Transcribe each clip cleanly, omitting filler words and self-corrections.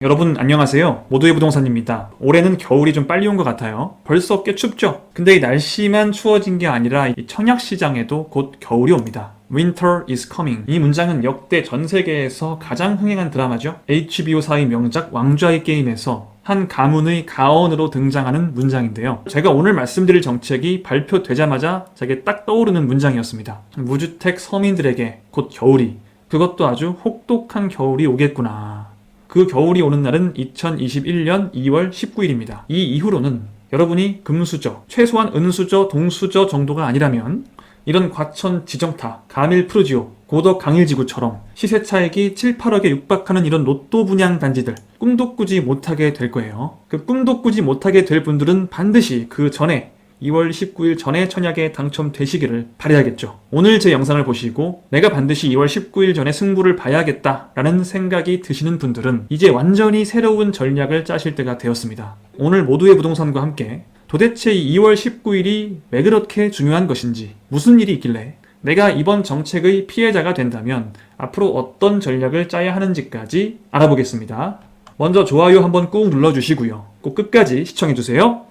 여러분 안녕하세요. 모두의 부동산입니다. 올해는 겨울이 좀 빨리 온 것 같아요. 벌써 꽤 춥죠? 근데 이 날씨만 추워진 게 아니라 이 청약시장에도 곧 겨울이 옵니다. Winter is coming. 이 문장은 역대 전 세계에서 가장 흥행한 드라마죠. HBO사의 명작 왕좌의 게임에서 한 가문의 가언으로 등장하는 문장인데요. 제가 오늘 말씀드릴 정책이 발표되자마자 제게 딱 떠오르는 문장이었습니다. 무주택 서민들에게 곧 겨울이, 그것도 아주 혹독한 겨울이 오겠구나. 그 겨울이 오는 날은 2021년 2월 19일입니다. 이 이후로는 여러분이 금수저, 최소한 은수저, 동수저 정도가 아니라면 이런 과천 지정타, 가밀 푸르지오, 고덕 강일지구처럼 시세 차익이 7, 8억에 육박하는 이런 로또 분양 단지들 꿈도 꾸지 못하게 될 거예요. 그 꿈도 꾸지 못하게 될 분들은 반드시 그 전에 2월 19일 전에 청약에 당첨되시기를 바라야겠죠. 오늘 제 영상을 보시고 내가 반드시 2월 19일 전에 승부를 봐야겠다라는 생각이 드시는 분들은 이제 완전히 새로운 전략을 짜실 때가 되었습니다. 오늘 모두의 부동산과 함께 도대체 2월 19일이 왜 그렇게 중요한 것인지, 무슨 일이 있길래 내가 이번 정책의 피해자가 된다면 앞으로 어떤 전략을 짜야 하는지까지 알아보겠습니다. 먼저 좋아요 한번 꾹 눌러주시고요. 꼭 끝까지 시청해주세요.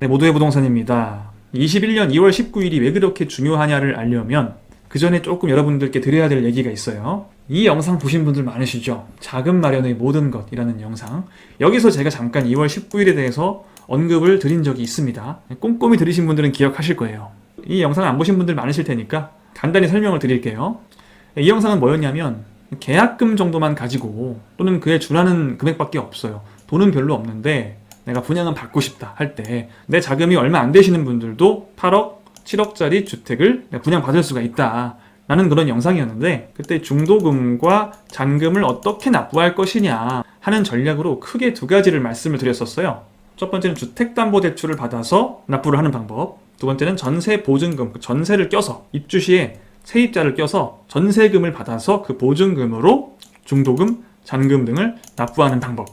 네, 모두의 부동산입니다. 21년 2월 19일이 왜 그렇게 중요하냐를 알려면 그 전에 조금 여러분들께 드려야 될 얘기가 있어요. 이 영상 보신 분들 많으시죠? 자금 마련의 모든 것이라는 영상. 여기서 제가 잠깐 2월 19일에 대해서 언급을 드린 적이 있습니다. 꼼꼼히 들으신 분들은 기억하실 거예요. 이 영상 안 보신 분들 많으실 테니까 간단히 설명을 드릴게요. 이 영상은 뭐였냐면 계약금 정도만 가지고 또는 그에 준하는 금액밖에 없어요. 돈은 별로 없는데 내가 분양은 받고 싶다 할 때 내 자금이 얼마 안 되시는 분들도 8억, 7억짜리 주택을 분양받을 수가 있다 라는 그런 영상이었는데, 그때 중도금과 잔금을 어떻게 납부할 것이냐 하는 전략으로 크게 두 가지를 말씀을 드렸었어요. 첫 번째는 주택담보대출을 받아서 납부를 하는 방법, 두 번째는 전세보증금, 전세를 껴서 입주 시에 세입자를 껴서 전세금을 받아서 그 보증금으로 중도금, 잔금 등을 납부하는 방법,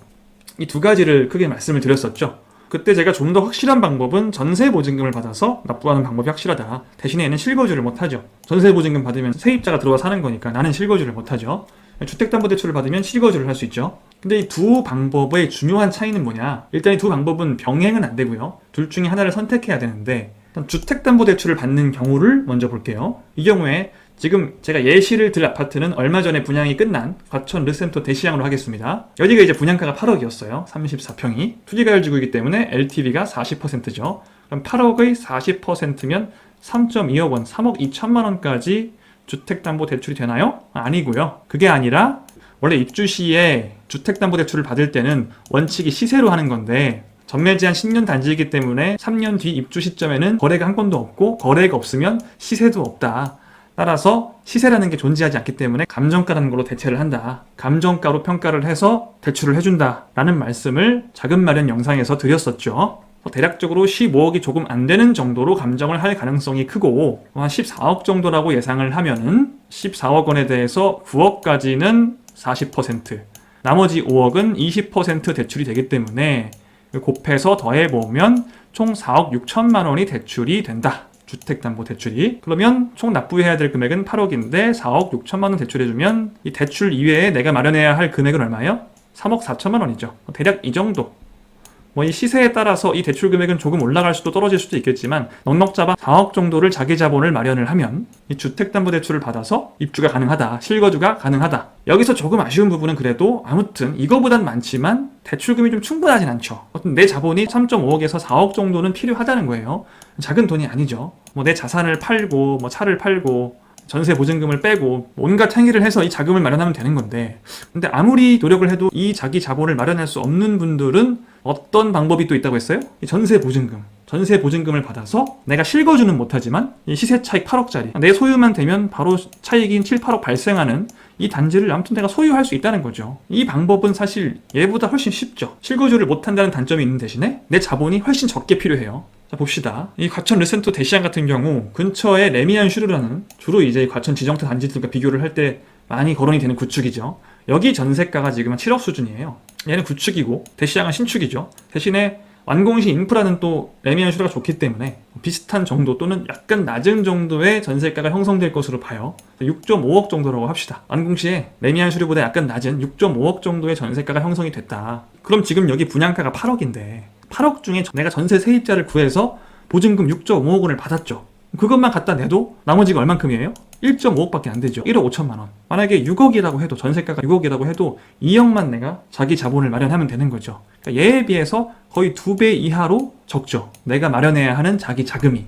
이 두 가지를 크게 말씀을 드렸었죠. 그때 제가 좀 더 확실한 방법은 전세보증금을 받아서 납부하는 방법이 확실하다. 대신에 얘는 실거주를 못하죠. 전세보증금 받으면 세입자가 들어와 사는 거니까 나는 실거주를 못하죠. 주택담보대출을 받으면 실거주를 할 수 있죠. 근데 이 두 방법의 중요한 차이는 뭐냐? 일단 이 두 방법은 병행은 안 되고요. 둘 중에 하나를 선택해야 되는데, 일단 주택담보대출을 받는 경우를 먼저 볼게요. 이 경우에 지금 제가 예시를 들 아파트는 얼마 전에 분양이 끝난 과천 르센토 대시양으로 하겠습니다. 여기가 이제 분양가가 8억이었어요. 34평이. 투기가율지구이기 때문에 LTV가 40%죠. 그럼 8억의 40%면 3.2억 원, 3억 2천만 원까지 주택담보대출이 되나요? 아니고요. 그게 아니라 원래 입주 시에 주택담보대출을 받을 때는 원칙이 시세로 하는 건데, 전매제한 10년 단지이기 때문에 3년 뒤 입주 시점에는 거래가 한 건도 없고 거래가 없으면 시세도 없다. 따라서 시세라는 게 존재하지 않기 때문에 감정가라는 걸로 대체를 한다. 감정가로 평가를 해서 대출을 해준다 라는 말씀을 자금 마련 영상에서 드렸었죠. 대략적으로 15억이 조금 안 되는 정도로 감정을 할 가능성이 크고, 한 14억 정도라고 예상을 하면은 14억 원에 대해서 9억까지는 40%, 나머지 5억은 20% 대출이 되기 때문에 곱해서 더해보면 총 4억 6천만 원이 대출이 된다. 주택담보대출이. 그러면 총 납부해야 될 금액은 8억인데 4억 6천만 원 대출해주면 이 대출 이외에 내가 마련해야 할 금액은 얼마예요? 3억 4천만 원이죠. 대략 이 정도. 뭐 이 시세에 따라서 이 대출 금액은 조금 올라갈 수도 떨어질 수도 있겠지만 넉넉 잡아 4억 정도를 자기 자본을 마련을 하면 이 주택담보대출을 받아서 입주가 가능하다, 실거주가 가능하다. 여기서 조금 아쉬운 부분은 그래도 아무튼 이거보단 많지만 대출금이 좀 충분하진 않죠. 내 자본이 3.5억에서 4억 정도는 필요하다는 거예요. 작은 돈이 아니죠. 뭐 내 자산을 팔고 뭐 차를 팔고 전세 보증금을 빼고 온갖 행위를 해서 이 자금을 마련하면 되는 건데, 근데 아무리 노력을 해도 이 자기 자본을 마련할 수 없는 분들은 어떤 방법이 또 있다고 했어요? 이 전세 보증금을 받아서 내가 실거주는 못하지만 이 시세 차익 8억짜리 내 소유만 되면 바로 차익인 7, 8억 발생하는 이 단지를 아무튼 내가 소유할 수 있다는 거죠. 이 방법은 사실 얘보다 훨씬 쉽죠. 실거주를 못한다는 단점이 있는 대신에 내 자본이 훨씬 적게 필요해요. 자, 봅시다. 이 과천 르센토 대시양 같은 경우 근처에 레미안 슈르라는 주로 이제 과천 지정타 단지들과 비교를 할 때 많이 거론이 되는 구축이죠. 여기 전세가가 지금 7억 수준이에요. 얘는 구축이고 대시양은 신축이죠. 대신에 완공시 인프라는 또 매매 현실화가 좋기 때문에 비슷한 정도 또는 약간 낮은 정도의 전세가가 형성될 것으로 봐요. 6.5억 정도라고 합시다. 완공시에 매매 현실보다 약간 낮은 6.5억 정도의 전세가가 형성이 됐다. 그럼 지금 여기 분양가가 8억인데 8억 중에 내가 전세 세입자를 구해서 보증금 6.5억 원을 받았죠. 그것만 갖다 내도 나머지가 얼만큼이에요? 1.5억밖에 안 되죠. 1억 5천만 원. 만약에 6억이라고 해도 전세가가 6억이라고 해도 2억만 내가 자기 자본을 마련하면 되는 거죠. 그러니까 얘에 비해서 거의 2배 이하로 적죠. 내가 마련해야 하는 자기 자금이.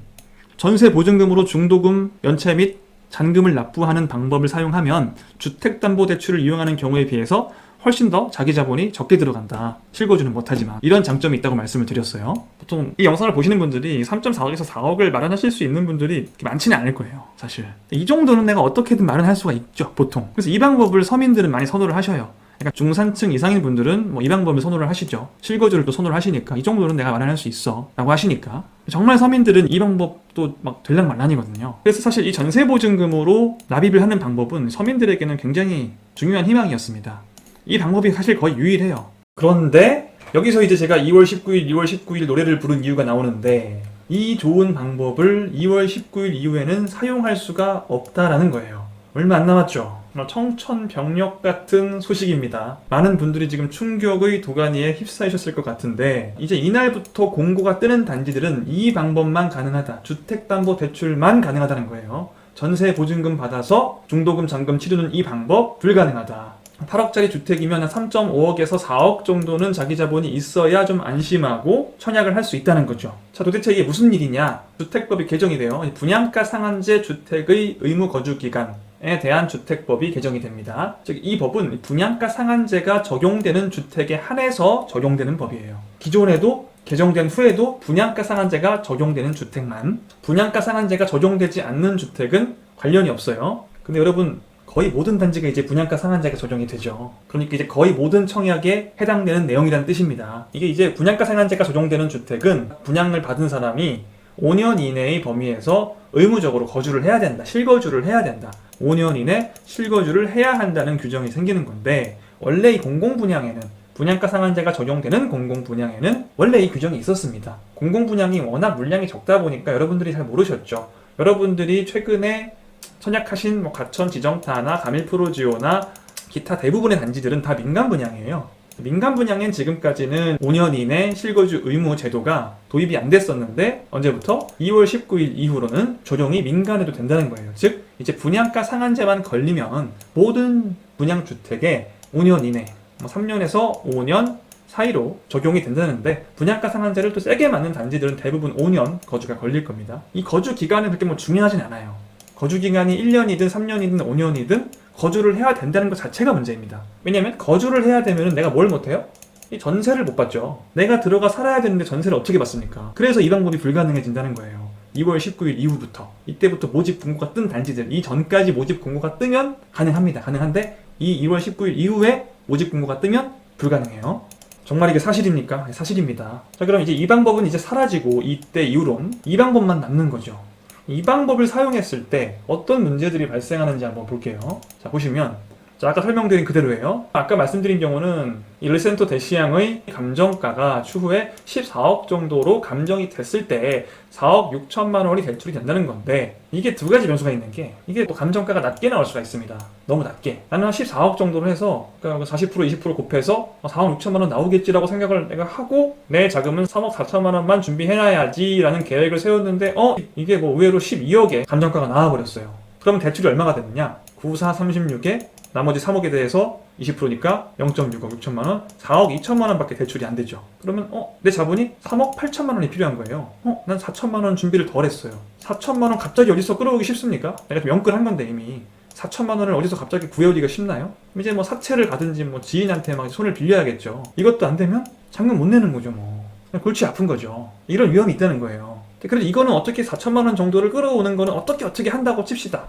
전세 보증금으로 중도금, 연체 및 잔금을 납부하는 방법을 사용하면 주택담보대출을 이용하는 경우에 비해서 훨씬 더 자기 자본이 적게 들어간다. 실거주는 못하지만 이런 장점이 있다고 말씀을 드렸어요. 보통 이 영상을 보시는 분들이 3.4억에서 4억을 마련하실 수 있는 분들이 많지는 않을 거예요. 사실 이 정도는 내가 어떻게든 마련할 수가 있죠, 보통. 그래서 이 방법을 서민들은 많이 선호를 하셔요. 그러니까 중산층 이상인 분들은 이 방법을 선호를 하시죠. 실거주를 또 선호를 하시니까 이 정도는 내가 마련할 수 있어 라고 하시니까. 정말 서민들은 이 방법도 막 들락말란이거든요. 그래서 사실 이 전세보증금으로 납입을 하는 방법은 서민들에게는 굉장히 중요한 희망이었습니다. 이 방법이 사실 거의 유일해요. 그런데 여기서 이제 제가 2월 19일 노래를 부른 이유가 나오는데, 이 좋은 방법을 2월 19일 이후에는 사용할 수가 없다라는 거예요. 얼마 안 남았죠. 청천벽력 같은 소식입니다. 많은 분들이 지금 충격의 도가니에 휩싸이셨을 것 같은데, 이제 이날부터 공고가 뜨는 단지들은 이 방법만 가능하다. 주택담보대출만 가능하다는 거예요. 전세 보증금 받아서 중도금 잔금 치르는 이 방법 불가능하다. 8억짜리 주택이면 3.5억에서 4억 정도는 자기 자본이 있어야 좀 안심하고 청약을 할 수 있다는 거죠. 자, 도대체 이게 무슨 일이냐? 주택법이 개정이 돼요. 분양가 상한제 주택의 의무 거주 기간에 대한 주택법이 개정이 됩니다. 즉, 이 법은 분양가 상한제가 적용되는 주택에 한해서 적용되는 법이에요. 기존에도 개정된 후에도 분양가 상한제가 적용되는 주택만, 분양가 상한제가 적용되지 않는 주택은 관련이 없어요. 근데 여러분, 거의 모든 단지가 이제 분양가 상한제가 적용이 되죠. 그러니까 이제 거의 모든 청약에 해당되는 내용이란 뜻입니다. 이게 이제 분양가 상한제가 적용되는 주택은 분양을 받은 사람이 5년 이내의 범위에서 의무적으로 거주를 해야 된다. 실거주를 해야 된다. 5년 이내 실거주를 해야 한다는 규정이 생기는 건데, 원래 이 공공분양에는, 분양가 상한제가 적용되는 공공분양에는 원래 이 규정이 있었습니다. 공공분양이 워낙 물량이 적다 보니까 여러분들이 잘 모르셨죠. 여러분들이 최근에 청약하신 가천 지정타나 가밀프로지오나 기타 대부분의 단지들은 다 민간 분양이에요. 민간 분양엔 지금까지는 5년 이내 실거주 의무 제도가 도입이 안 됐었는데, 언제부터? 2월 19일 이후로는 적용이 민간에도 된다는 거예요. 즉, 이제 분양가 상한제만 걸리면 모든 분양주택에 5년 이내, 3년에서 5년 사이로 적용이 된다는데, 분양가 상한제를 또 세게 맞는 단지들은 대부분 5년 거주가 걸릴 겁니다. 이 거주 기간은 그렇게 중요하진 않아요. 거주기간이 1년이든 3년이든 5년이든 거주를 해야 된다는 것 자체가 문제입니다. 왜냐면 거주를 해야 되면 내가 뭘 못해요? 이 전세를 못 받죠. 내가 들어가 살아야 되는데 전세를 어떻게 받습니까? 그래서 이 방법이 불가능해진다는 거예요. 2월 19일 이후부터. 이때부터 모집 공고가 뜬 단지들, 이 전까지 모집 공고가 뜨면 가능합니다. 가능한데 이 2월 19일 이후에 모집 공고가 뜨면 불가능해요. 정말 이게 사실입니까? 사실입니다. 자, 그럼 이제 이 방법은 이제 사라지고 이때 이후론 이 방법만 남는 거죠. 이 방법을 사용했을 때 어떤 문제들이 발생하는지 한번 볼게요. 자, 보시면, 자, 아까 설명드린 그대로예요. 아까 말씀드린 경우는 이 르센토 대시양의 감정가가 추후에 14억 정도로 감정이 됐을 때 4억 6천만 원이 대출이 된다는 건데, 이게 두 가지 변수가 있는 게, 이게 또 감정가가 낮게 나올 수가 있습니다. 너무 낮게. 나는 한 14억 정도로 해서 40% 20% 곱해서 4억 6천만 원 나오겠지라고 생각을 내가 하고, 내 자금은 3억 4천만 원만 준비해놔야지 라는 계획을 세웠는데, 이게 의외로 12억에 감정가가 나와버렸어요. 그러면 대출이 얼마가 되느냐? 9, 4, 36에 나머지 3억에 대해서 20%니까 0.6억 6천만 원, 4억 2천만 원밖에 대출이 안 되죠. 그러면 내 자본이 3억 8천만 원이 필요한 거예요. 난 4천만 원 준비를 덜 했어요. 4천만 원 갑자기 어디서 끌어오기 쉽습니까? 내가 좀 연끌한 건데 이미 4천만 원을 어디서 갑자기 구해오기가 쉽나요? 이제 사채를 가든지 지인한테 막 손을 빌려야겠죠. 이것도 안 되면 잔금 못 내는 거죠. 그냥 골치 아픈 거죠. 이런 위험이 있다는 거예요. 그래서 이거는 어떻게 4천만 원 정도를 끌어오는 거는 어떻게 한다고 칩시다.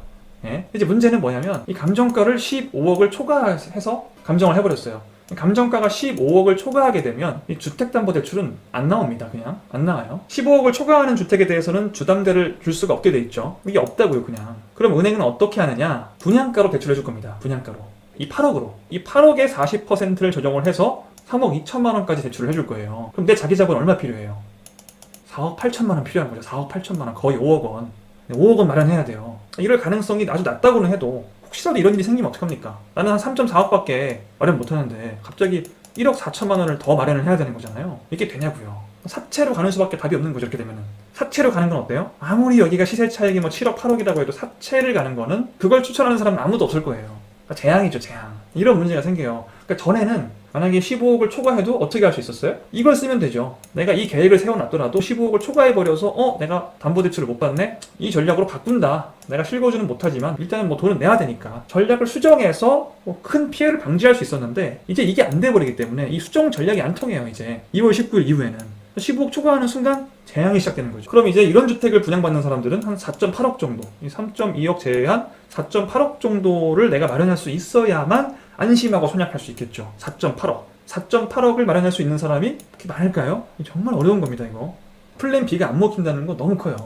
예? 이제 문제는 뭐냐면, 이 감정가를 15억을 초과해서 감정을 해버렸어요. 감정가가 15억을 초과하게 되면 이 주택담보대출은 안 나옵니다. 그냥 안 나와요. 15억을 초과하는 주택에 대해서는 주담대를 줄 수가 없게 돼 있죠. 이게 없다고요, 그냥. 그럼 은행은 어떻게 하느냐? 분양가로 대출해 줄 겁니다. 분양가로. 이 8억으로. 이 8억의 40%를 조정을 해서 3억 2천만 원까지 대출을 해줄 거예요. 그럼 내 자기 자본 얼마 필요해요? 4억 8천만 원 필요한 거죠. 4억 8천만 원, 거의 5억 원. 5억 원 마련해야 돼요. 이럴 가능성이 아주 낮다고는 해도 혹시라도 이런 일이 생기면 어떡합니까? 나는 한 3.4억밖에 마련 못하는데 갑자기 1억 4천만 원을 더 마련을 해야 되는 거잖아요. 이게 되냐고요. 사채로 가는 수밖에 답이 없는 거죠. 이렇게 되면은. 사채로 가는 건 어때요? 아무리 여기가 시세 차익이 뭐 7억 8억이라고 해도 사채를 가는 거는 그걸 추천하는 사람은 아무도 없을 거예요. 그러니까 재앙이죠, 재앙. 이런 문제가 생겨요. 그러니까 전에는 만약에 15억을 초과해도 어떻게 할 수 있었어요? 이걸 쓰면 되죠. 내가 이 계획을 세워놨더라도 15억을 초과해버려서 내가 담보대출을 못 받네? 이 전략으로 바꾼다. 내가 실거주는 못하지만 일단은 뭐 돈은 내야 되니까 전략을 수정해서 뭐 큰 피해를 방지할 수 있었는데 이제 이게 안 돼버리기 때문에 이 수정 전략이 안 통해요. 이제 2월 19일 이후에는 15억 초과하는 순간 재앙이 시작되는 거죠. 그럼 이제 이런 주택을 분양받는 사람들은 한 4.8억 정도, 이 3.2억 제외한 4.8억 정도를 내가 마련할 수 있어야만 안심하고 손약할 수 있겠죠. 4.8억을 마련할 수 있는 사람이 그렇게 많을까요? 정말 어려운 겁니다. 이거 플랜 B가 안 먹힌다는 거 너무 커요.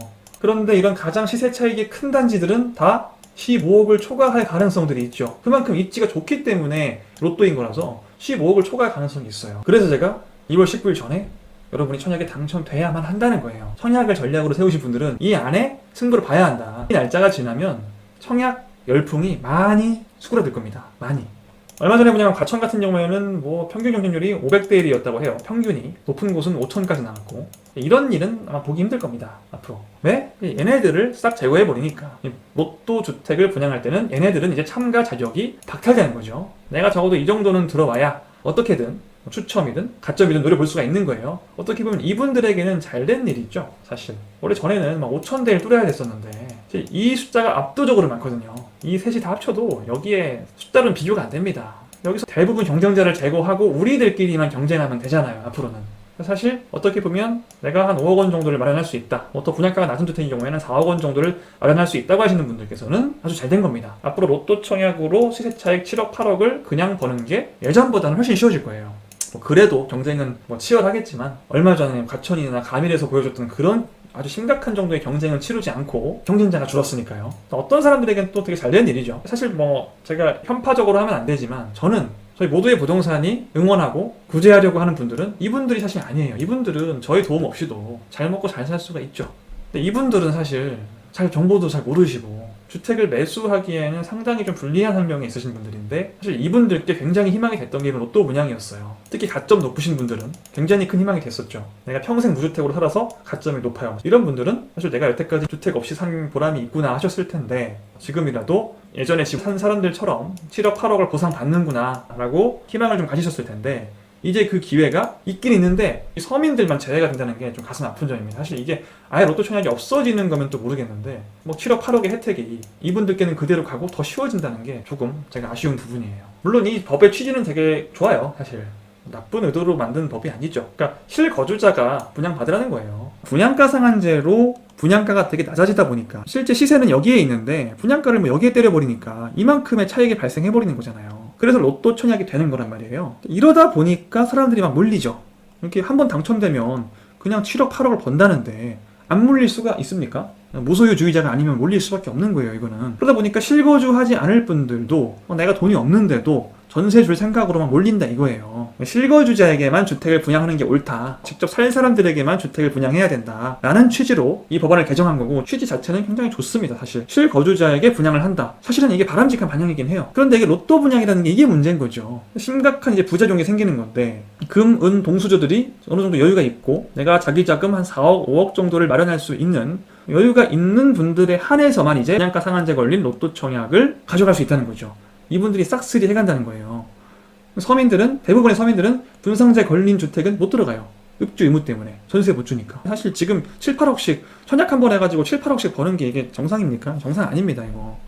그런데 이런 가장 시세 차익이 큰 단지들은 다 15억을 초과할 가능성들이 있죠. 그만큼 입지가 좋기 때문에 로또인 거라서 15억을 초과할 가능성이 있어요. 그래서 제가 2월 19일 전에 여러분이 청약에 당첨돼야만 한다는 거예요. 청약을 전략으로 세우신 분들은 이 안에 승부를 봐야 한다. 이 날짜가 지나면 청약 열풍이 많이 수그러들 겁니다. 많이. 얼마 전에 분양한 과천 같은 경우에는 뭐 평균 경쟁률이 500대 1이었다고 해요. 평균이. 높은 곳은 5천까지 나왔고. 이런 일은 아마 보기 힘들 겁니다. 앞으로. 왜? 얘네들을 싹 제거해버리니까. 로또 주택을 분양할 때는 얘네들은 이제 참가 자격이 박탈되는 거죠. 내가 적어도 이 정도는 들어와야 어떻게든 추첨이든 가점이든 노려볼 수가 있는 거예요. 어떻게 보면 이분들에게는 잘된 일이죠. 사실 원래 전에는 막 5,000대를 뚫어야 됐었는데 이 숫자가 압도적으로 많거든요. 이 셋이 다 합쳐도 여기에 숫자로는 비교가 안 됩니다. 여기서 대부분 경쟁자를 제거하고 우리들끼리만 경쟁하면 되잖아요. 앞으로는. 사실 어떻게 보면 내가 한 5억 원 정도를 마련할 수 있다. 더 분양가가 낮은 주택인 경우에는 4억 원 정도를 마련할 수 있다고 하시는 분들께서는 아주 잘 된 겁니다. 앞으로 로또 청약으로 시세 차익 7억 8억을 그냥 버는 게 예전보다는 훨씬 쉬워질 거예요. 그래도 경쟁은 치열하겠지만 얼마 전에 과천이나 가밀에서 보여줬던 그런 아주 심각한 정도의 경쟁을 치르지 않고 경쟁자가 줄었으니까요. 어떤 사람들에게는 또 되게 잘된 일이죠. 사실 제가 편파적으로 하면 안 되지만 저희 모두의 부동산이 응원하고 구제하려고 하는 분들은 이분들이 사실 아니에요. 이분들은 저희 도움 없이도 잘 먹고 잘 살 수가 있죠. 근데 이분들은 사실 정보도 잘 모르시고 주택을 매수하기에는 상당히 좀 불리한 환경에 있으신 분들인데 사실 이분들께 굉장히 희망이 됐던 게 로또 분양이었어요. 특히 가점 높으신 분들은 굉장히 큰 희망이 됐었죠. 내가 평생 무주택으로 살아서 가점이 높아요. 이런 분들은 사실 내가 여태까지 주택 없이 산 보람이 있구나 하셨을 텐데 지금이라도 예전에 집 산 사람들처럼 7억 8억을 보상받는구나 라고 희망을 좀 가지셨을 텐데 이제 그 기회가 있긴 있는데 서민들만 제외가 된다는 게 좀 가슴 아픈 점입니다. 사실 이게 아예 로또 청약이 없어지는 거면 또 모르겠는데 7억 8억의 혜택이 이분들께는 그대로 가고 더 쉬워진다는 게 조금 제가 아쉬운 부분이에요. 물론 이 법의 취지는 되게 좋아요. 사실 나쁜 의도로 만든 법이 아니죠. 그러니까 실거주자가 분양받으라는 거예요. 분양가 상한제로 분양가가 되게 낮아지다 보니까 실제 시세는 여기에 있는데 분양가를 여기에 때려버리니까 이만큼의 차익이 발생해버리는 거잖아요. 그래서 로또 청약이 되는 거란 말이에요. 이러다 보니까 사람들이 막 몰리죠. 이렇게 한번 당첨되면 그냥 7억 8억을 번다는데 안 몰릴 수가 있습니까? 무소유주의자가 아니면 몰릴 수밖에 없는 거예요. 이거는. 그러다 보니까 실거주하지 않을 분들도 내가 돈이 없는데도 전세 줄 생각으로만 몰린다 이거예요. 실거주자에게만 주택을 분양하는 게 옳다. 직접 살 사람들에게만 주택을 분양해야 된다. 라는 취지로 이 법안을 개정한 거고 취지 자체는 굉장히 좋습니다. 사실 실거주자에게 분양을 한다. 사실은 이게 바람직한 방향이긴 해요. 그런데 이게 로또 분양이라는 게 이게 문제인 거죠. 심각한 부작용이 생기는 건데 금, 은, 동수저들이 어느 정도 여유가 있고 내가 자기 자금 한 4억, 5억 정도를 마련할 수 있는 여유가 있는 분들에 한해서만 이제 분양가 상한제 걸린 로또 청약을 가져갈 수 있다는 거죠. 이분들이 싹쓸이 해간다는 거예요. 대부분의 서민들은 분상제 걸린 주택은 못 들어가요. 읍주 의무 때문에 전세 못 주니까. 사실 지금 7, 8억씩 청약 한 번 해가지고 7, 8억씩 버는 게 이게 정상입니까? 정상 아닙니다 이거.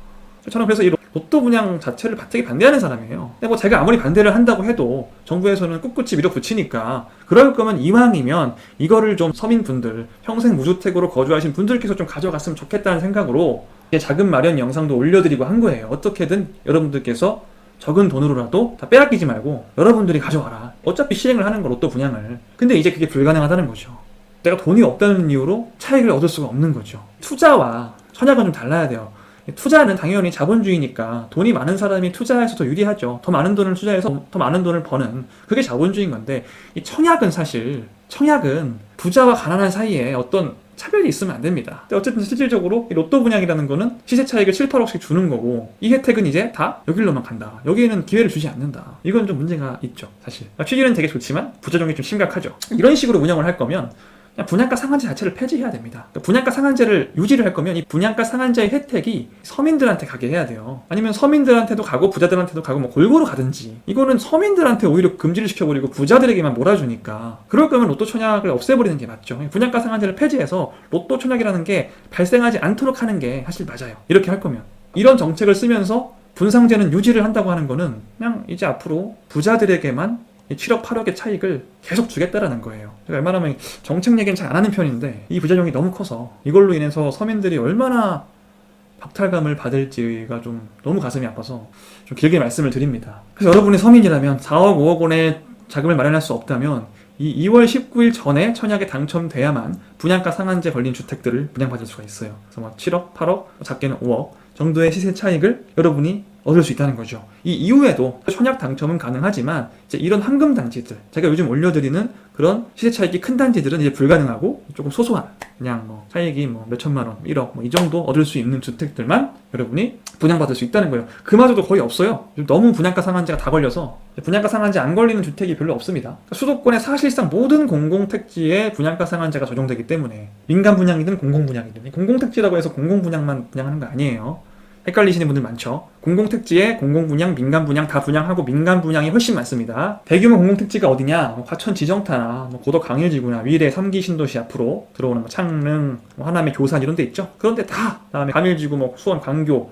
저는 그래서 이 로또 분양 자체를 되게 반대하는 사람이에요. 근데 제가 아무리 반대를 한다고 해도 정부에서는 꿋꿋이 밀어붙이니까 그럴 거면 이왕이면 이거를 좀 서민분들, 평생 무주택으로 거주하신 분들께서 좀 가져갔으면 좋겠다는 생각으로 자금 마련 영상도 올려드리고 한 거예요. 어떻게든 여러분들께서 적은 돈으로라도 다 빼앗기지 말고 여러분들이 가져와라. 어차피 시행을 하는 거 로또 분양을. 근데 이제 그게 불가능하다는 거죠. 내가 돈이 없다는 이유로 차익을 얻을 수가 없는 거죠. 투자와 청약은 좀 달라야 돼요. 투자는 당연히 자본주의니까 돈이 많은 사람이 투자해서 더 유리하죠. 더 많은 돈을 투자해서 더 많은 돈을 버는, 그게 자본주의인 건데, 이 청약은 사실, 청약은 부자와 가난한 사이에 어떤 차별이 있으면 안 됩니다. 근데 어쨌든 실질적으로 이 로또 분양이라는 거는 시세 차익을 7, 8억씩 주는 거고, 이 혜택은 이제 다 여기로만 간다. 여기에는 기회를 주지 않는다. 이건 좀 문제가 있죠, 사실. 취지는 되게 좋지만 부작용이 좀 심각하죠. 이런 식으로 운영을 할 거면 그냥 분양가 상한제 자체를 폐지해야 됩니다. 그러니까 분양가 상한제를 유지를 할 거면 이 분양가 상한제의 혜택이 서민들한테 가게 해야 돼요. 아니면 서민들한테도 가고 부자들한테도 가고 뭐 골고루 가든지. 이거는 서민들한테 오히려 금지를 시켜버리고 부자들에게만 몰아주니까, 그럴 거면 로또 청약을 없애버리는 게 맞죠. 분양가 상한제를 폐지해서 로또 청약이라는 게 발생하지 않도록 하는 게 사실 맞아요. 이렇게 할 거면. 이런 정책을 쓰면서 분상제는 유지를 한다고 하는 거는 그냥 이제 앞으로 부자들에게만 7억 8억의 차익을 계속 주겠다라는 거예요. 제가 웬만하면 정책 얘기는 잘 안 하는 편인데 이 부작용이 너무 커서 이걸로 인해서 서민들이 얼마나 박탈감을 받을지가 좀 너무 가슴이 아파서 좀 길게 말씀을 드립니다. 그래서 여러분이 서민이라면 4억 5억 원의 자금을 마련할 수 없다면 이 2월 19일 전에 청약에 당첨돼야만 분양가 상한제 걸린 주택들을 분양받을 수가 있어요. 그래서 뭐 7억, 8억, 작게는 5억 정도의 시세 차익을 여러분이 얻을 수 있다는 거죠. 이 이후에도 청약 당첨은 가능하지만 이제 이런 황금 단지들, 제가 요즘 올려드리는 그런 시세 차익이 큰 단지들은 이제 불가능하고 조금 소소한 그냥 뭐 차익이 뭐 몇천만 원, 1억 뭐 이 정도 얻을 수 있는 주택들만 여러분이 분양받을 수 있다는 거예요. 그마저도 거의 없어요. 너무 분양가 상한제가 다 걸려서 분양가 상한제 안 걸리는 주택이 별로 없습니다. 수도권의 사실상 모든 공공택지에 분양가 상한제가 적용되기 때문에 민간 분양이든 공공 분양이든, 공공택지라고 해서 공공 분양만 분양하는 거 아니에요. 헷갈리시는 분들 많죠. 공공택지에 공공분양, 민간분양 다 분양하고 민간 분양이 훨씬 많습니다. 대규모 공공택지가 어디냐? 과천 지정타나 고덕 강일지구나, 위례 3기 신도시 앞으로 들어오는 창릉, 하남의 교산 이런 데 있죠. 그런데 다, 다음에 강일지구, 수원 광교,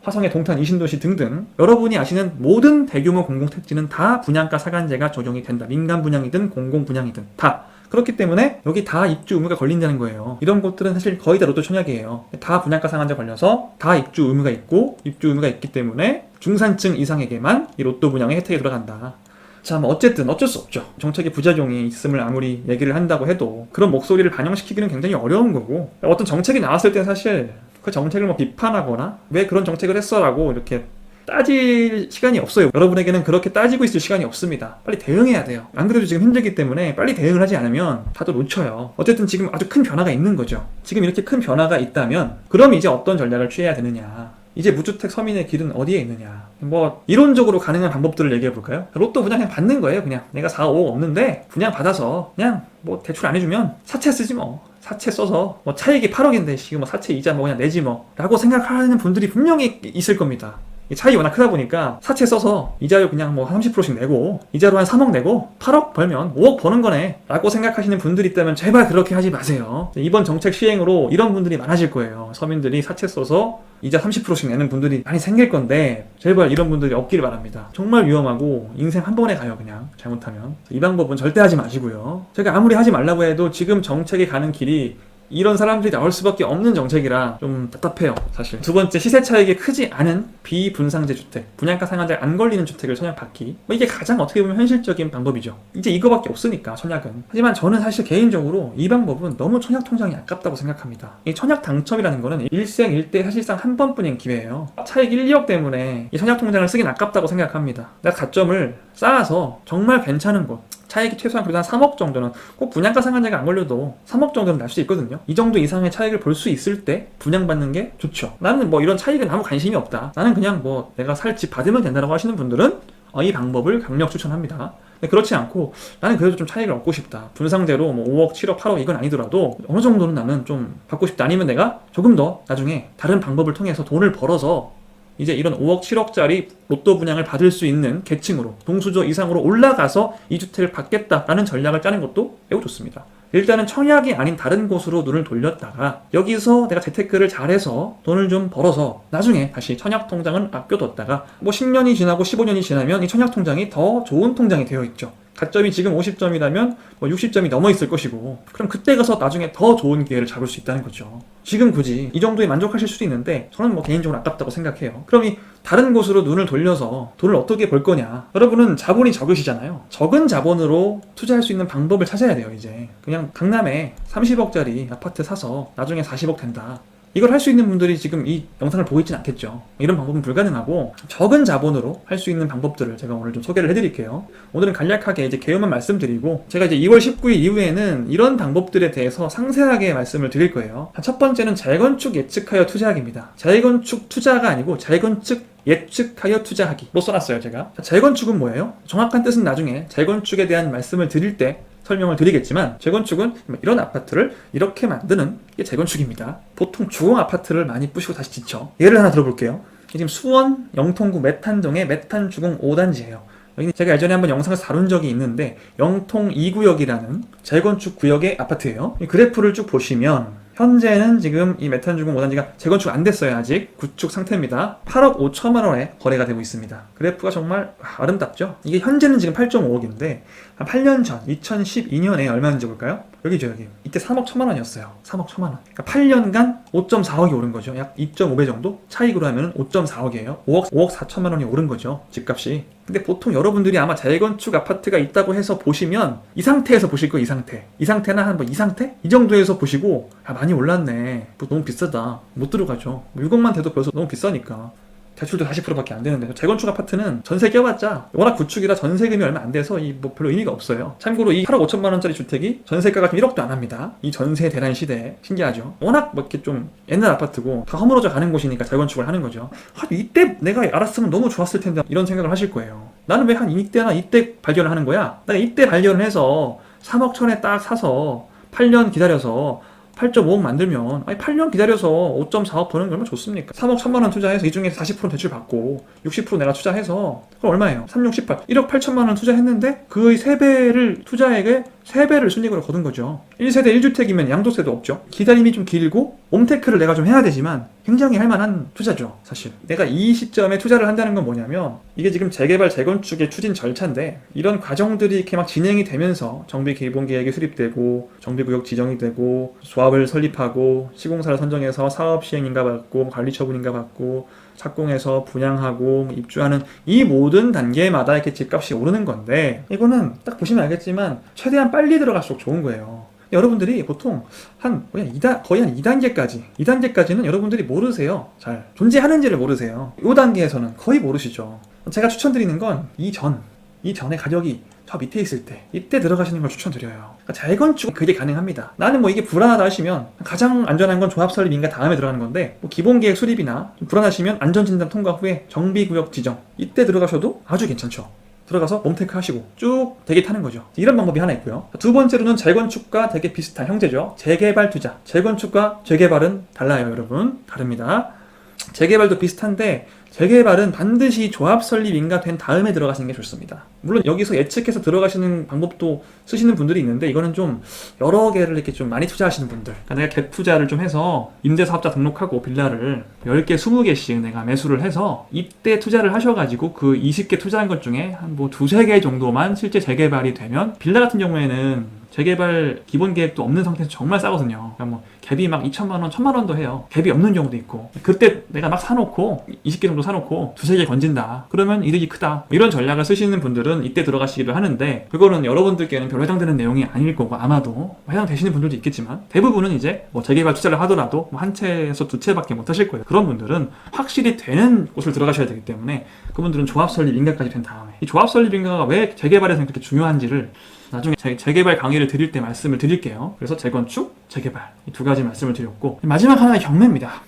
화성의 동탄 이신도시 등등 여러분이 아시는 모든 대규모 공공택지는 다 분양가 상한제가 적용이 된다. 민간 분양이든 공공 분양이든 다. 그렇기 때문에 여기 다 입주 의무가 걸린다는 거예요. 이런 곳들은 사실 거의 다 로또 청약이에요. 다 분양가 상한제 걸려서 다 입주 의무가 있고, 입주 의무가 있기 때문에 중산층 이상에게만 이 로또 분양의 혜택이 들어간다. 자, 뭐 어쨌든 어쩔 수 없죠. 정책의 부작용이 있음을 아무리 얘기를 한다고 해도 그런 목소리를 반영시키기는 굉장히 어려운 거고, 어떤 정책이 나왔을 때 사실 그 정책을 뭐 비판하거나 왜 그런 정책을 했어라고 이렇게 따질 시간이 없어요. 여러분에게는 그렇게 따지고 있을 시간이 없습니다. 빨리 대응해야 돼요. 안 그래도 지금 힘들기 때문에 빨리 대응을 하지 않으면 다들 놓쳐요. 어쨌든 지금 아주 큰 변화가 있는 거죠. 지금 이렇게 큰 변화가 있다면 그럼 이제 어떤 전략을 취해야 되느냐, 이제 무주택 서민의 길은 어디에 있느냐, 뭐 이론적으로 가능한 방법들을 얘기해 볼까요? 로또 그냥 받는 거예요. 그냥 내가 4, 5억 없는데 그냥 받아서 그냥 뭐 대출 안 해주면 사채 쓰지 뭐. 사채 써서 뭐 차익이 8억인데 지금 뭐 사채 이자 뭐 그냥 내지 뭐 라고 생각하는 분들이 분명히 있을 겁니다. 차익이 워낙 크다 보니까 사채 써서 이자료 그냥 뭐 30%씩 내고 이자로 한 3억 내고 8억 벌면 5억 버는 거네 라고 생각하시는 분들이 있다면 제발 그렇게 하지 마세요. 이번 정책 시행으로 이런 분들이 많아질 거예요. 서민들이 사채 써서 이자 30%씩 내는 분들이 많이 생길 건데 제발 이런 분들이 없기를 바랍니다. 정말 위험하고 인생 한 번에 가요. 그냥 잘못하면. 이 방법은 절대 하지 마시고요. 제가 아무리 하지 말라고 해도 지금 정책이 가는 길이 이런 사람들이 나올 수밖에 없는 정책이라 좀 답답해요, 사실. 두 번째, 시세 차익이 크지 않은 비분상제 주택, 분양가 상한제 안 걸리는 주택을 청약받기. 이게 가장 어떻게 보면 현실적인 방법이죠. 이제 이거밖에 없으니까, 청약은. 하지만 저는 사실 개인적으로 이 방법은 너무 청약 통장이 아깝다고 생각합니다. 이 청약 당첨이라는 거는 일생일대 사실상 한 번뿐인 기회예요. 차익 1, 2억 때문에 이 청약 통장을 쓰긴 아깝다고 생각합니다. 내가 가점을 쌓아서 정말 괜찮은 곳, 차익이 최소한 그래도 한 3억 정도는, 꼭 분양가 상한제가 안 걸려도 3억 정도는 날 수 있거든요. 이 정도 이상의 차익을 볼 수 있을 때 분양받는 게 좋죠. 나는 뭐 이런 차익은 아무 관심이 없다, 나는 그냥 뭐 내가 살 집 받으면 된다라고 하시는 분들은 이 방법을 강력 추천합니다. 근데 그렇지 않고 나는 그래도 좀 차익을 얻고 싶다, 분상제로 뭐 5억, 7억, 8억 이건 아니더라도 어느 정도는 나는 좀 받고 싶다, 아니면 내가 조금 더 나중에 다른 방법을 통해서 돈을 벌어서 이제 이런 5억, 7억짜리 로또 분양을 받을 수 있는 계층으로, 동수저 이상으로 올라가서 이 주택을 받겠다라는 전략을 짜는 것도 매우 좋습니다. 일단은 청약이 아닌 다른 곳으로 눈을 돌렸다가 여기서 내가 재테크를 잘해서 돈을 좀 벌어서 나중에 다시 청약 통장은 아껴뒀다가 뭐 10년이 지나고 15년이 지나면 이 청약 통장이 더 좋은 통장이 되어 있죠. 가점이 지금 50점이라면 뭐 60점이 넘어 있을 것이고, 그럼 그때 가서 나중에 더 좋은 기회를 잡을 수 있다는 거죠. 지금 굳이 이 정도에 만족하실 수도 있는데 저는 뭐 개인적으로 아깝다고 생각해요. 그럼 이 다른 곳으로 눈을 돌려서 돈을 어떻게 벌 거냐, 여러분은 자본이 적으시잖아요. 적은 자본으로 투자할 수 있는 방법을 찾아야 돼요. 이제 그냥 강남에 30억짜리 아파트 사서 나중에 40억 된다, 이걸 할 수 있는 분들이 지금 이 영상을 보고 있지는 않겠죠. 이런 방법은 불가능하고 적은 자본으로 할 수 있는 방법들을 제가 오늘 좀 소개를 해드릴게요. 오늘은 간략하게 이제 개요만 말씀드리고 제가 이제 2월 19일 이후에는 이런 방법들에 대해서 상세하게 말씀을 드릴 거예요. 첫 번째는 재건축 예측하여 투자하기입니다. 재건축 투자가 아니고 재건축 예측하여 투자하기로 써놨어요. 제가 재건축은 뭐예요? 정확한 뜻은 나중에 재건축에 대한 말씀을 드릴 때 설명을 드리겠지만, 재건축은 이런 아파트를 이렇게 만드는 게 재건축입니다. 보통 주공 아파트를 많이 부시고 다시 짓죠. 예를 하나 들어볼게요. 지금 수원 영통구 메탄동의 메탄 주공 5단지예요. 여기는 제가 예전에 한번 영상에서 다룬 적이 있는데 영통 2구역이라는 재건축 구역의 아파트예요. 이 그래프를 쭉 보시면 현재는 지금 이 메탄주공 5단지가 재건축 안 됐어요. 아직 구축 상태입니다. 8억 5천만 원에 거래가 되고 있습니다. 그래프가 정말 아름답죠? 이게 현재는 지금 8.5억인데 한 8년 전 2012년에 얼마인지 볼까요? 여기죠, 여기. 이때 3억 1천만 원이었어요. 3억 1천만 원. 그러니까 8년간 5.4억이 오른 거죠. 약 2.5배 정도? 차익으로 하면 5.4억이에요. 5억 4천만 원이 오른 거죠. 집값이. 근데 보통 여러분들이 아마 재건축 아파트가 있다고 해서 보시면 이 상태에서 보실 거예요. 이 상태. 이 상태나 한 뭐 이 상태? 이 정도에서 보시고 많이 올랐네. 뭐 너무 비싸다. 못 들어가죠. 6억만 돼도 벌써 너무 비싸니까. 대출도 40%밖에 안 되는데 재건축 아파트는 전세 껴봤자 워낙 구축이라 전세금이 얼마 안 돼서 이 뭐 별로 의미가 없어요. 참고로 이 8억 5천만 원짜리 주택이 전세가가 좀 1억도 안 합니다. 이 전세 대란 시대에. 신기하죠. 워낙 뭐 이렇게 좀 옛날 아파트고 다 허물어져 가는 곳이니까 재건축을 하는 거죠. 이때 내가 알았으면 너무 좋았을 텐데 이런 생각을 하실 거예요. 나는 왜 한 이때 발견을 하는 거야? 내가 이때 발견을 해서 3억 천에 딱 사서 8년 기다려서 8.5억 만들면 8년 기다려서 5.4억 버는 게 얼마나 좋습니까? 3억 1천만 원 투자해서 이 중에 40% 대출 받고 60% 내가 투자해서 그럼 얼마예요? 3, 6, 18 1억 8천만 원 투자했는데 그의 3배를 투자액에 3배를 순이익으로 거둔 거죠. 1세대 1주택이면 양도세도 없죠. 기다림이 좀 길고 홈테크를 내가 좀 해야 되지만 굉장히 할만한 투자죠. 사실 내가 이 시점에 투자를 한다는 건 뭐냐면 이게 지금 재개발 재건축의 추진 절차인데 이런 과정들이 이렇게 막 진행이 되면서 정비 기본 계획이 수립되고 정비구역 지정이 되고 조합을 설립하고 시공사를 선정해서 사업 시행인가 받고 관리 처분인가 받고 착공해서 분양하고 입주하는 이 모든 단계마다 이렇게 집값이 오르는 건데 이거는 딱 보시면 알겠지만 최대한 빨리 들어갈수록 좋은 거예요. 여러분들이 보통 거의 한 2단계까지는 여러분들이 모르세요. 잘 존재하는지를 모르세요. 이 단계에서는 거의 모르시죠. 제가 추천드리는 건 이전의 가격이 저 밑에 있을 때 이때 들어가시는 걸 추천드려요. 그러니까 재건축은 그게 가능합니다. 나는 뭐 이게 불안하다 하시면 가장 안전한 건 조합 설립 인가 다음에 들어가는 건데 뭐 기본 계획 수립이나 좀 불안하시면 안전진단 통과 후에 정비구역 지정 이때 들어가셔도 아주 괜찮죠. 들어가서 홈테크 하시고 쭉 대기 타는 거죠. 이런 방법이 하나 있고요. 두 번째로는 재건축과 되게 비슷한 형제죠. 재개발 투자. 재건축과 재개발은 달라요, 여러분. 다릅니다. 재개발도 비슷한데 재개발은 반드시 조합 설립 인가 된 다음에 들어가시는 게 좋습니다. 물론 여기서 예측해서 들어가시는 방법도 쓰시는 분들이 있는데 이거는 좀 여러 개를 이렇게 좀 많이 투자하시는 분들, 그러니까 내가 갭 투자를 좀 해서 임대사업자 등록하고 빌라를 10개, 20개씩 내가 매수를 해서 이때 투자를 하셔가지고 그 20개 투자한 것 중에 한 뭐 2-3개 정도만 실제 재개발이 되면 빌라 같은 경우에는 재개발 기본 계획도 없는 상태에서 정말 싸거든요. 그러니까 뭐 갭이 막 2천만 원, 1천만 원도 해요. 갭이 없는 경우도 있고. 그때 내가 막 사놓고 20개 정도 사놓고 2-3개 건진다. 그러면 이득이 크다. 이런 전략을 쓰시는 분들은 이때 들어가시기를 하는데 그거는 여러분들께는 별로 해당되는 내용이 아닐 거고 아마도 해당되시는 분들도 있겠지만 대부분은 이제 뭐 재개발 투자를 하더라도 뭐 한 채에서 2채밖에 못 하실 거예요. 그런 분들은 확실히 되는 곳을 들어가셔야 되기 때문에 그분들은 조합 설립 인가까지 된 다음에 이 조합 설립 인가가 왜 재개발에서 그렇게 중요한지를 나중에 재개발 강의를 드릴 때 말씀을 드릴게요. 그래서 재건축, 재개발 이 두 가지 말씀을 드렸고 마지막 하나가 경매입니다.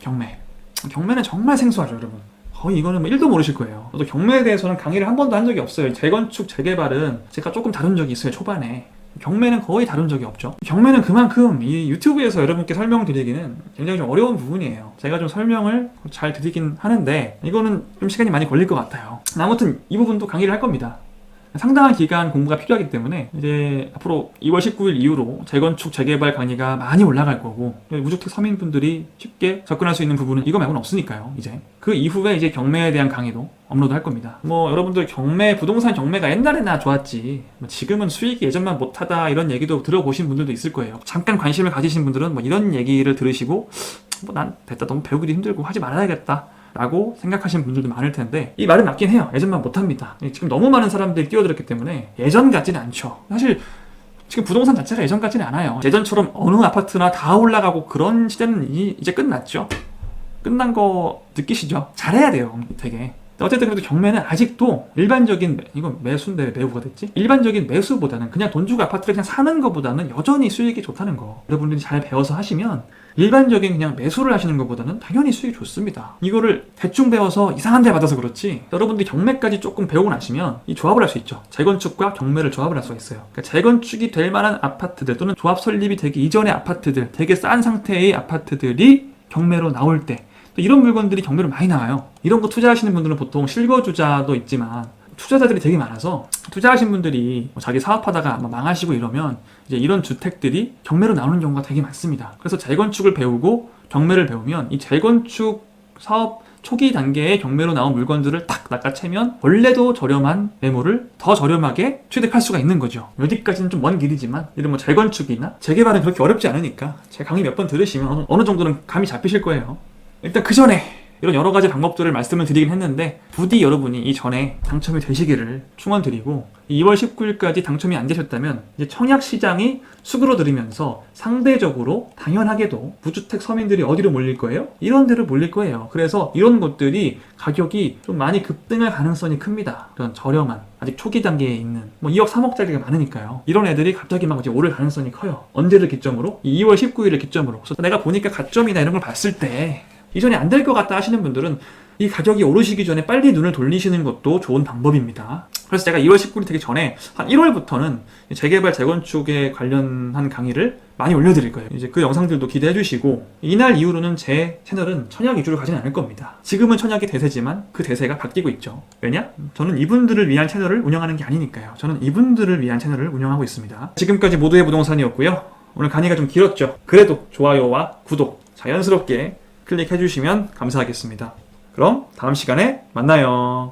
경매는 정말 생소하죠, 여러분. 거의 이거는 뭐 1도 모르실 거예요. 저도 경매에 대해서는 강의를 한 번도 한 적이 없어요. 재건축, 재개발은 제가 조금 다룬 적이 있어요, 초반에. 경매는 거의 다룬 적이 없죠. 경매는 그만큼 이 유튜브에서 여러분께 설명드리기는 굉장히 좀 어려운 부분이에요. 제가 좀 설명을 잘 드리긴 하는데 이거는 좀 시간이 많이 걸릴 것 같아요. 아무튼 이 부분도 강의를 할 겁니다. 상당한 기간 공부가 필요하기 때문에 이제 앞으로 2월 19일 이후로 재건축, 재개발 강의가 많이 올라갈 거고 무주택 서민분들이 쉽게 접근할 수 있는 부분은 이거 말고는 없으니까요. 이제 그 이후에 이제 경매에 대한 강의도 업로드 할 겁니다. 뭐 여러분들 부동산 경매가 옛날에나 좋았지 지금은 수익이 예전만 못하다 이런 얘기도 들어보신 분들도 있을 거예요. 잠깐 관심을 가지신 분들은 뭐 이런 얘기를 들으시고 난 됐다, 너무 배우기도 힘들고 하지 말아야겠다 라고 생각하시는 분들도 많을 텐데 이 말은 맞긴 해요. 예전만 못합니다. 지금 너무 많은 사람들이 뛰어들었기 때문에 예전 같지는 않죠. 사실 지금 부동산 자체가 예전 같지는 않아요. 예전처럼 어느 아파트나 다 올라가고 그런 시대는 이제 끝났죠. 끝난 거 느끼시죠? 잘해야 돼요, 되게. 어쨌든 그래도 경매는 아직도 일반적인 이건 매수인데 매우가 됐지? 일반적인 매수보다는 그냥 돈 주고 아파트를 그냥 사는 것보다는 여전히 수익이 좋다는 거. 여러분들이 잘 배워서 하시면 일반적인 그냥 매수를 하시는 것보다는 당연히 수익이 좋습니다. 이거를 대충 배워서 이상한 데 받아서 그렇지, 여러분들이 경매까지 조금 배우고 나시면 이 조합을 할 수 있죠. 재건축과 경매를 조합을 할 수가 있어요. 그러니까 재건축이 될 만한 아파트들 또는 조합 설립이 되기 이전의 아파트들, 되게 싼 상태의 아파트들이 경매로 나올 때 또 이런 물건들이 경매로 많이 나와요. 이런 거 투자하시는 분들은 보통 실거주자도 있지만 투자자들이 되게 많아서 투자하신 분들이 자기 사업하다가 망하시고 이러면 이제 이런 주택들이 경매로 나오는 경우가 되게 많습니다. 그래서 재건축을 배우고 경매를 배우면 이 재건축 사업 초기 단계에 경매로 나온 물건들을 딱 낚아채면 원래도 저렴한 매물을 더 저렴하게 취득할 수가 있는 거죠. 여기까지는 좀 먼 길이지만 이런 뭐 재건축이나 재개발은 그렇게 어렵지 않으니까 제 강의 몇 번 들으시면 어느 정도는 감이 잡히실 거예요. 일단 그 전에 이런 여러 가지 방법들을 말씀을 드리긴 했는데 부디 여러분이 이 전에 당첨이 되시기를 축원드리고 2월 19일까지 당첨이 안 되셨다면 이제 청약 시장이 수그러들으면서 상대적으로 당연하게도 무주택 서민들이 어디로 몰릴 거예요? 이런 데로 몰릴 거예요. 그래서 이런 곳들이 가격이 좀 많이 급등할 가능성이 큽니다. 그런 저렴한 아직 초기 단계에 있는 뭐 2억 3억짜리가 많으니까요. 이런 애들이 갑자기 막 이제 오를 가능성이 커요. 언제를 기점으로? 이 2월 19일을 기점으로. 그래서 내가 보니까 가점이나 이런 걸 봤을 때 이전에 안 될 것 같다 하시는 분들은 이 가격이 오르시기 전에 빨리 눈을 돌리시는 것도 좋은 방법입니다. 그래서 제가 2월 19일 되기 전에 한 1월부터는 재개발 재건축에 관련한 강의를 많이 올려드릴 거예요. 이제 그 영상들도 기대해 주시고 이날 이후로는 제 채널은 청약 위주로 가지는 않을 겁니다. 지금은 청약이 대세지만 그 대세가 바뀌고 있죠. 왜냐? 저는 이분들을 위한 채널을 운영하는 게 아니니까요. 저는 이분들을 위한 채널을 운영하고 있습니다. 지금까지 모두의 부동산이었고요. 오늘 강의가 좀 길었죠. 그래도 좋아요와 구독 자연스럽게 클릭해 주시면 감사하겠습니다. 그럼 다음 시간에 만나요.